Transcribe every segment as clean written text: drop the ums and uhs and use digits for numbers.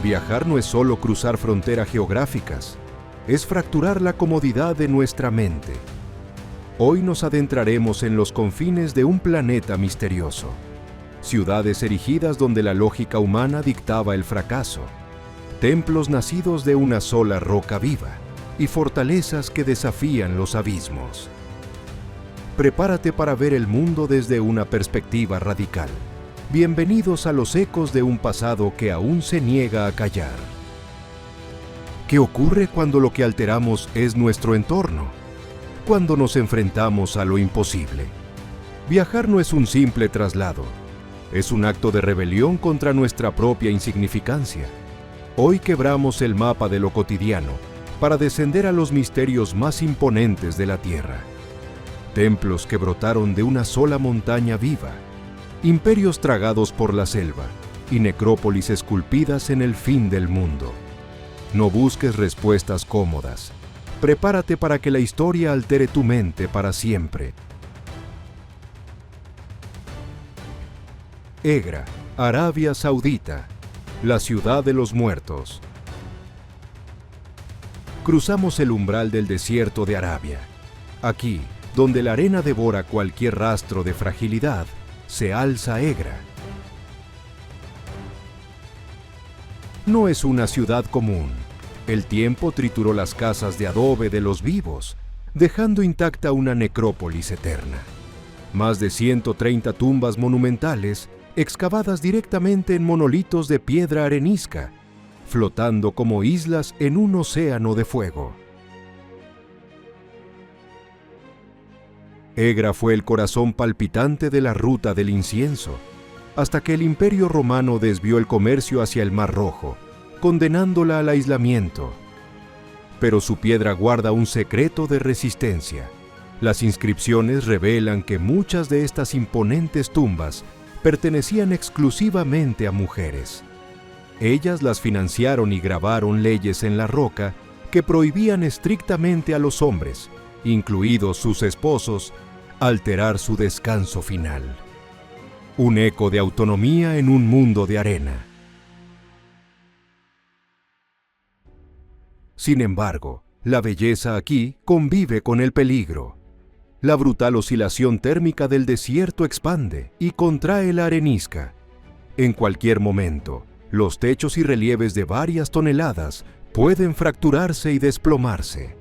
Viajar no es solo cruzar fronteras geográficas, es fracturar la comodidad de nuestra mente. Hoy nos adentraremos en los confines de un planeta misterioso. Ciudades erigidas donde la lógica humana dictaba el fracaso. Templos nacidos de una sola roca viva y fortalezas que desafían los abismos. Prepárate para ver el mundo desde una perspectiva radical. Bienvenidos a los ecos de un pasado que aún se niega a callar. ¿Qué ocurre cuando lo que alteramos es nuestro entorno? Cuando nos enfrentamos a lo imposible. Viajar no es un simple traslado. Es un acto de rebelión contra nuestra propia insignificancia. Hoy quebramos el mapa de lo cotidiano para descender a los misterios más imponentes de la Tierra. Templos que brotaron de una sola montaña viva, imperios tragados por la selva y necrópolis esculpidas en el fin del mundo. No busques respuestas cómodas. Prepárate para que la historia altere tu mente para siempre. Egra, Arabia Saudita, la ciudad de los muertos. Cruzamos el umbral del desierto de Arabia. Aquí, donde la arena devora cualquier rastro de fragilidad, se alza Egra. No es una ciudad común. El tiempo trituró las casas de adobe de los vivos, dejando intacta una necrópolis eterna. Más de 130 tumbas monumentales excavadas directamente en monolitos de piedra arenisca, flotando como islas en un océano de fuego. Egra fue el corazón palpitante de la ruta del incienso, hasta que el Imperio Romano desvió el comercio hacia el Mar Rojo, condenándola al aislamiento. Pero su piedra guarda un secreto de resistencia. Las inscripciones revelan que muchas de estas imponentes tumbas pertenecían exclusivamente a mujeres. Ellas las financiaron y grabaron leyes en la roca que prohibían estrictamente a los hombres, incluidos sus esposos, alterar su descanso final. Un eco de autonomía en un mundo de arena. Sin embargo, la belleza aquí convive con el peligro. La brutal oscilación térmica del desierto expande y contrae la arenisca. En cualquier momento, los techos y relieves de varias toneladas pueden fracturarse y desplomarse.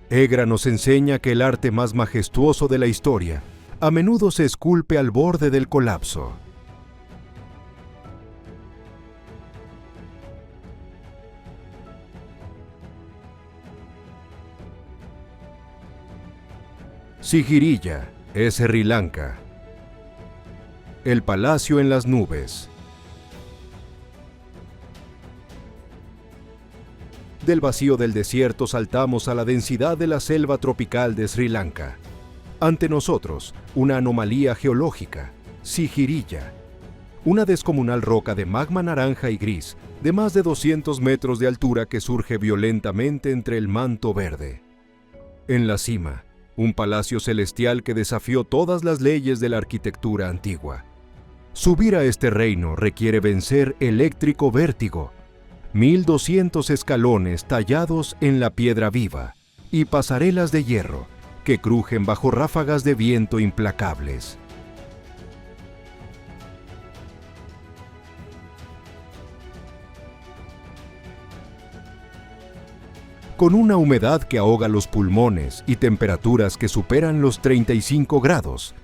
Egra nos enseña que el arte más majestuoso de la historia a menudo se esculpe al borde del colapso. Sigiriya, Sri Lanka. El palacio en las nubes. Del vacío del desierto saltamos a la densidad de la selva tropical de Sri Lanka. Ante nosotros, una anomalía geológica, Sigiriya, una descomunal roca de magma naranja y gris de más de 200 metros de altura que surge violentamente entre el manto verde. En la cima, un palacio celestial que desafió todas las leyes de la arquitectura antigua. Subir a este reino requiere vencer eléctrico vértigo, 1200 escalones tallados en la piedra viva y pasarelas de hierro que crujen bajo ráfagas de viento implacables. Con una humedad que ahoga los pulmones y temperaturas que superan los 35 grados,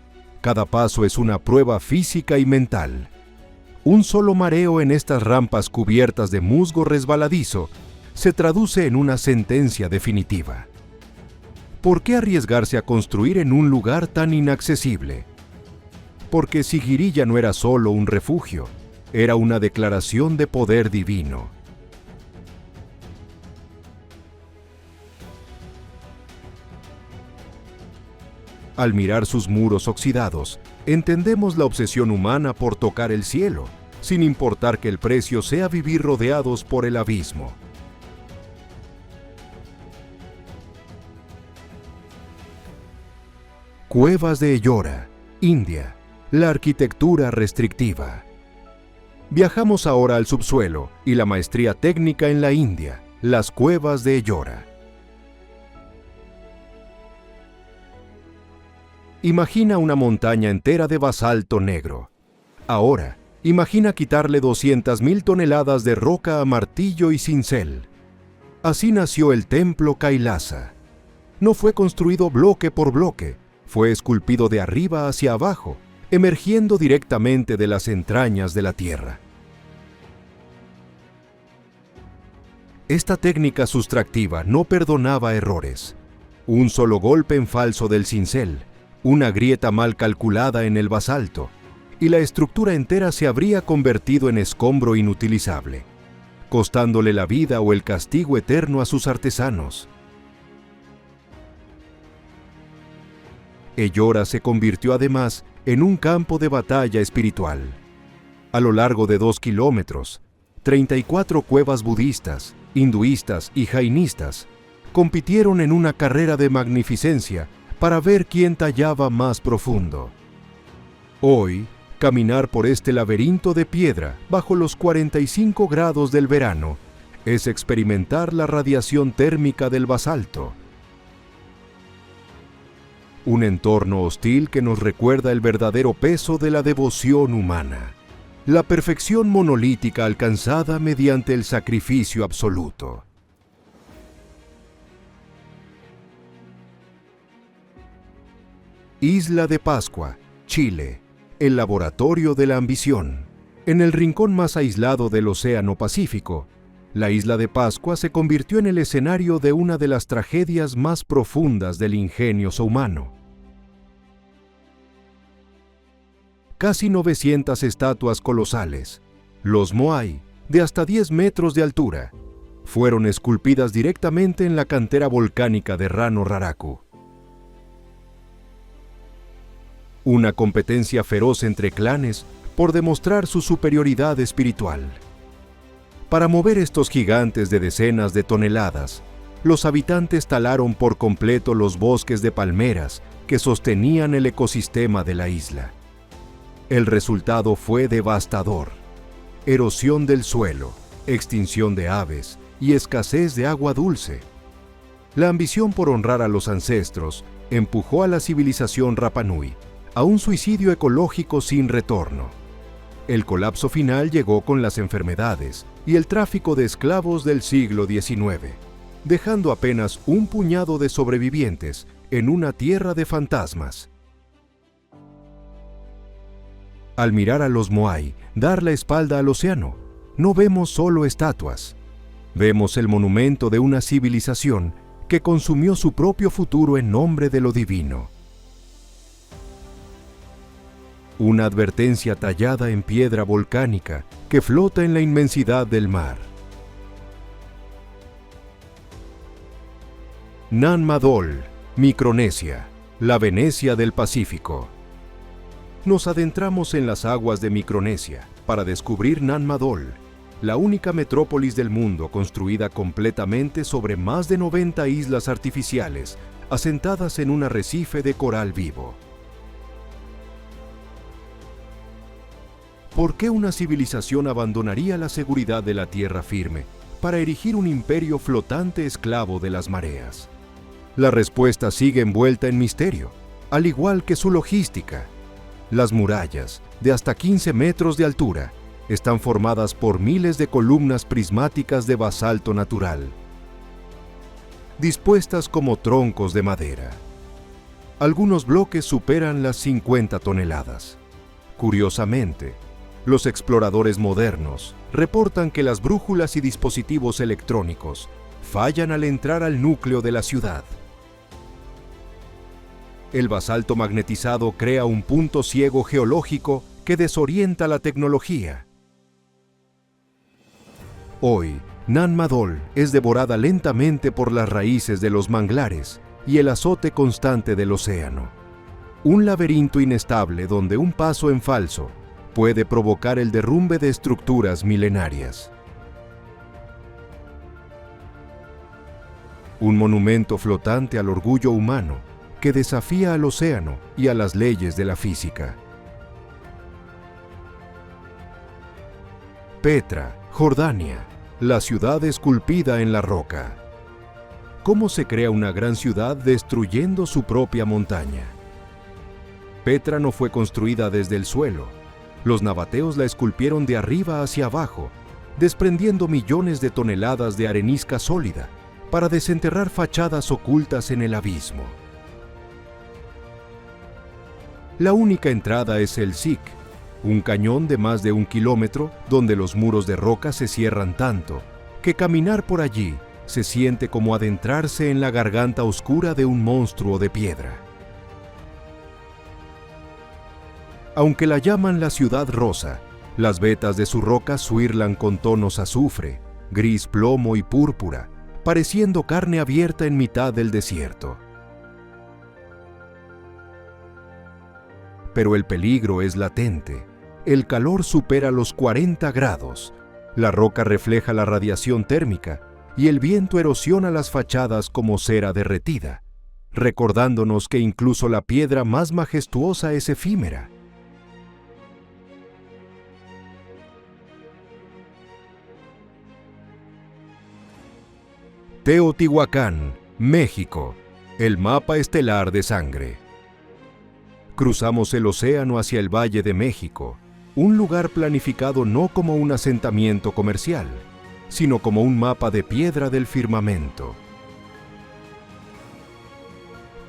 cada paso es una prueba física y mental. Un solo mareo en estas rampas cubiertas de musgo resbaladizo se traduce en una sentencia definitiva. ¿Por qué arriesgarse a construir en un lugar tan inaccesible? Porque Sigiriya no era solo un refugio, era una declaración de poder divino. Al mirar sus muros oxidados, entendemos la obsesión humana por tocar el cielo, sin importar que el precio sea vivir rodeados por el abismo. Cuevas de Ellora, India, la arquitectura restrictiva. Viajamos ahora al subsuelo y la maestría técnica en la India, las cuevas de Ellora. Imagina una montaña entera de basalto negro. Ahora, imagina quitarle 200.000 toneladas de roca a martillo y cincel. Así nació el templo Kailasa. No fue construido bloque por bloque, fue esculpido de arriba hacia abajo, emergiendo directamente de las entrañas de la tierra. Esta técnica sustractiva no perdonaba errores. Un solo golpe en falso del cincel, una grieta mal calculada en el basalto, y la estructura entera se habría convertido en escombro inutilizable, costándole la vida o el castigo eterno a sus artesanos. Ellora se convirtió además en un campo de batalla espiritual. A lo largo de 2 kilómetros, 34 cuevas budistas, hinduistas y jainistas compitieron en una carrera de magnificencia para ver quién tallaba más profundo. Hoy, caminar por este laberinto de piedra bajo los 45 grados del verano es experimentar la radiación térmica del basalto. Un entorno hostil que nos recuerda el verdadero peso de la devoción humana, la perfección monolítica alcanzada mediante el sacrificio absoluto. Isla de Pascua, Chile, el laboratorio de la ambición. En el rincón más aislado del Océano Pacífico, la isla de Pascua se convirtió en el escenario de una de las tragedias más profundas del ingenio humano. Casi 900 estatuas colosales, los Moai, de hasta 10 metros de altura, fueron esculpidas directamente en la cantera volcánica de Rano Raraku. Una competencia feroz entre clanes por demostrar su superioridad espiritual. Para mover estos gigantes de decenas de toneladas, los habitantes talaron por completo los bosques de palmeras que sostenían el ecosistema de la isla. El resultado fue devastador: erosión del suelo, extinción de aves y escasez de agua dulce. La ambición por honrar a los ancestros empujó a la civilización Rapa Nui a un suicidio ecológico sin retorno. El colapso final llegó con las enfermedades y el tráfico de esclavos del siglo XIX, dejando apenas un puñado de sobrevivientes en una tierra de fantasmas. Al mirar a los Moai dar la espalda al océano, no vemos solo estatuas. Vemos el monumento de una civilización que consumió su propio futuro en nombre de lo divino. Una advertencia tallada en piedra volcánica que flota en la inmensidad del mar. Nan Madol, Micronesia, la Venecia del Pacífico. Nos adentramos en las aguas de Micronesia para descubrir Nan Madol, la única metrópolis del mundo construida completamente sobre más de 90 islas artificiales asentadas en un arrecife de coral vivo. ¿Por qué una civilización abandonaría la seguridad de la tierra firme para erigir un imperio flotante esclavo de las mareas? La respuesta sigue envuelta en misterio, al igual que su logística. Las murallas, de hasta 15 metros de altura, están formadas por miles de columnas prismáticas de basalto natural, dispuestas como troncos de madera. Algunos bloques superan las 50 toneladas. Curiosamente, los exploradores modernos reportan que las brújulas y dispositivos electrónicos fallan al entrar al núcleo de la ciudad. El basalto magnetizado crea un punto ciego geológico que desorienta la tecnología. Hoy, Nan Madol es devorada lentamente por las raíces de los manglares y el azote constante del océano. Un laberinto inestable donde un paso en falso puede provocar el derrumbe de estructuras milenarias. Un monumento flotante al orgullo humano que desafía al océano y a las leyes de la física. Petra, Jordania, la ciudad esculpida en la roca. ¿Cómo se crea una gran ciudad destruyendo su propia montaña? Petra no fue construida desde el suelo. Los nabateos la esculpieron de arriba hacia abajo, desprendiendo millones de toneladas de arenisca sólida para desenterrar fachadas ocultas en el abismo. La única entrada es el Zik, un cañón de más de 1 kilómetro donde los muros de roca se cierran tanto que caminar por allí se siente como adentrarse en la garganta oscura de un monstruo de piedra. Aunque la llaman la ciudad rosa, las vetas de su roca suirlan con tonos azufre, gris plomo y púrpura, pareciendo carne abierta en mitad del desierto. Pero el peligro es latente. El calor supera los 40 grados, la roca refleja la radiación térmica y el viento erosiona las fachadas como cera derretida, recordándonos que incluso la piedra más majestuosa es efímera. Teotihuacán, México, el mapa estelar de sangre. Cruzamos el océano hacia el Valle de México, un lugar planificado no como un asentamiento comercial, sino como un mapa de piedra del firmamento.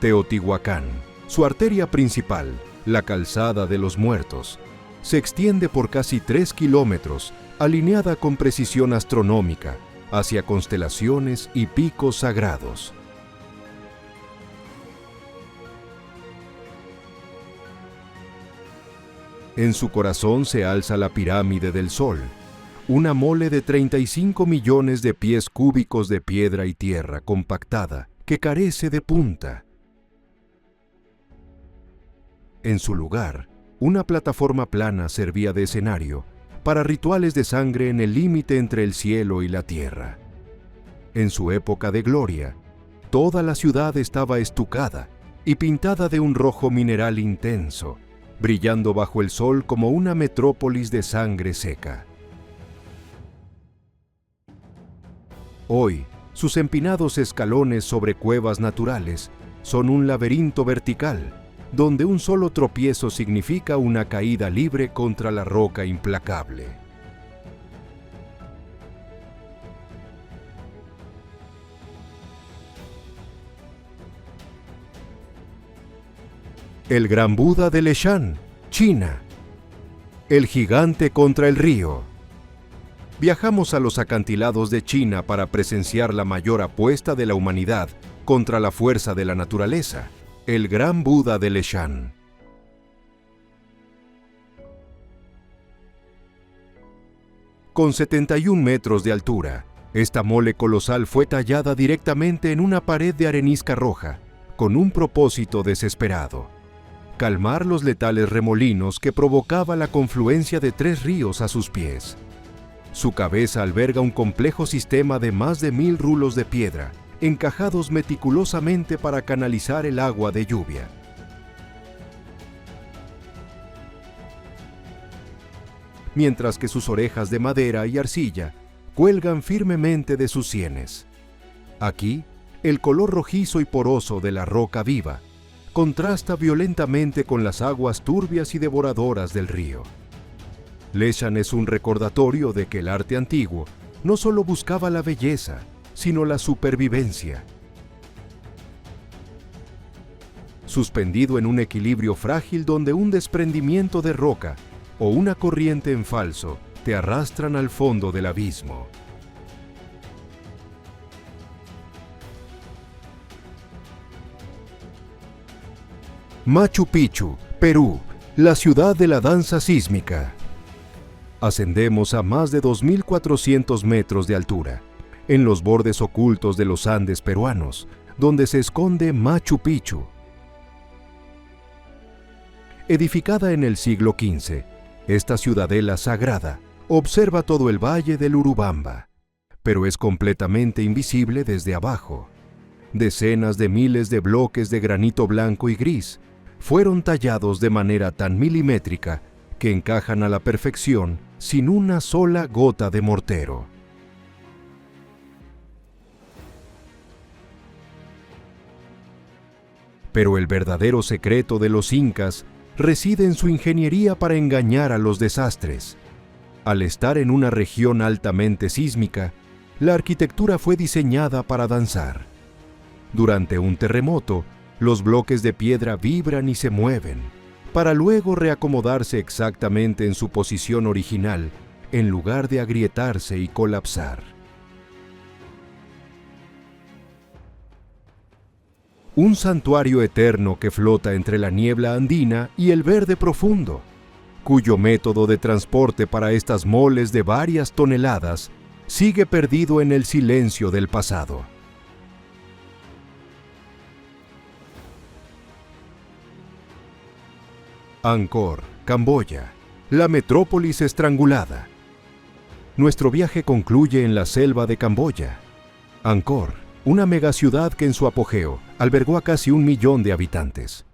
Teotihuacán, su arteria principal, la Calzada de los Muertos, se extiende por casi 3 kilómetros, alineada con precisión astronómica, hacia constelaciones y picos sagrados. En su corazón se alza la pirámide del Sol, una mole de 35 millones de pies cúbicos de piedra y tierra compactada que carece de punta. En su lugar, una plataforma plana servía de escenario para rituales de sangre en el límite entre el cielo y la tierra. En su época de gloria, toda la ciudad estaba estucada y pintada de un rojo mineral intenso, brillando bajo el sol como una metrópolis de sangre seca. Hoy, sus empinados escalones sobre cuevas naturales son un laberinto vertical, donde un solo tropiezo significa una caída libre contra la roca implacable. El Gran Buda de Leshan, China. El gigante contra el río. Viajamos a los acantilados de China para presenciar la mayor apuesta de la humanidad contra la fuerza de la naturaleza, el Gran Buda de Leshan. Con 71 metros de altura, esta mole colosal fue tallada directamente en una pared de arenisca roja, con un propósito desesperado: calmar los letales remolinos que provocaba la confluencia de 3 ríos a sus pies. Su cabeza alberga un complejo sistema de más de 1000 rulos de piedra, encajados meticulosamente para canalizar el agua de lluvia. Mientras que sus orejas de madera y arcilla cuelgan firmemente de sus sienes. Aquí, el color rojizo y poroso de la roca viva contrasta violentamente con las aguas turbias y devoradoras del río. Leshan es un recordatorio de que el arte antiguo no solo buscaba la belleza, sino la supervivencia. Suspendido en un equilibrio frágil donde un desprendimiento de roca o una corriente en falso te arrastran al fondo del abismo. Machu Picchu, Perú, la ciudad de la danza sísmica. Ascendemos a más de 2.400 metros de altura, en los bordes ocultos de los Andes peruanos, donde se esconde Machu Picchu. Edificada en el siglo XV, esta ciudadela sagrada observa todo el valle del Urubamba, pero es completamente invisible desde abajo. Decenas de miles de bloques de granito blanco y gris fueron tallados de manera tan milimétrica que encajan a la perfección sin una sola gota de mortero. Pero el verdadero secreto de los incas reside en su ingeniería para engañar a los desastres. Al estar en una región altamente sísmica, la arquitectura fue diseñada para danzar. Durante un terremoto, los bloques de piedra vibran y se mueven, para luego reacomodarse exactamente en su posición original, en lugar de agrietarse y colapsar. Un santuario eterno que flota entre la niebla andina y el verde profundo, cuyo método de transporte para estas moles de varias toneladas sigue perdido en el silencio del pasado. Angkor, Camboya, la metrópolis estrangulada. Nuestro viaje concluye en la selva de Camboya. Angkor, una megaciudad que en su apogeo albergó a casi 1 millón de habitantes.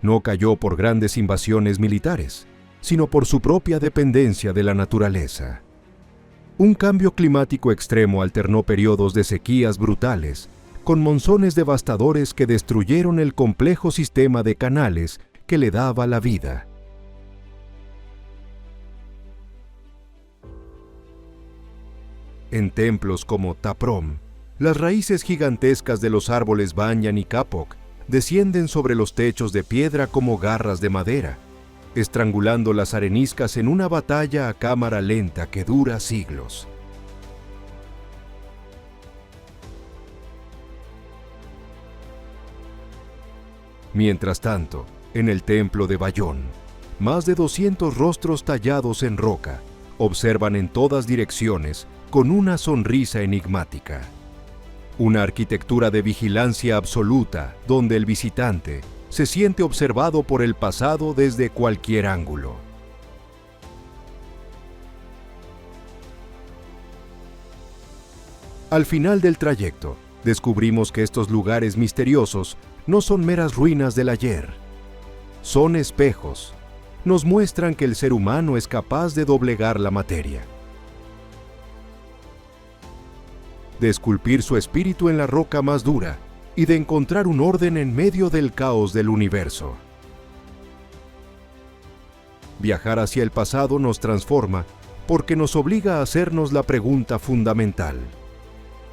No cayó por grandes invasiones militares, sino por su propia dependencia de la naturaleza. Un cambio climático extremo alternó periodos de sequías brutales con monzones devastadores que destruyeron el complejo sistema de canales que le daba la vida. En templos como Ta Prohm, las raíces gigantescas de los árboles banyan y kapok descienden sobre los techos de piedra como garras de madera, estrangulando las areniscas en una batalla a cámara lenta que dura siglos. Mientras tanto, en el templo de Bayón, más de 200 rostros tallados en roca observan en todas direcciones con una sonrisa enigmática. Una arquitectura de vigilancia absoluta donde el visitante se siente observado por el pasado desde cualquier ángulo. Al final del trayecto, descubrimos que estos lugares misteriosos no son meras ruinas del ayer. Son espejos. Nos muestran que el ser humano es capaz de doblegar la materia, de esculpir su espíritu en la roca más dura y de encontrar un orden en medio del caos del universo. Viajar hacia el pasado nos transforma porque nos obliga a hacernos la pregunta fundamental: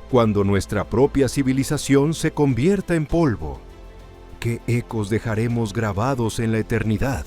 cuando nuestra propia civilización se convierta en polvo, ¿qué ecos dejaremos grabados en la eternidad?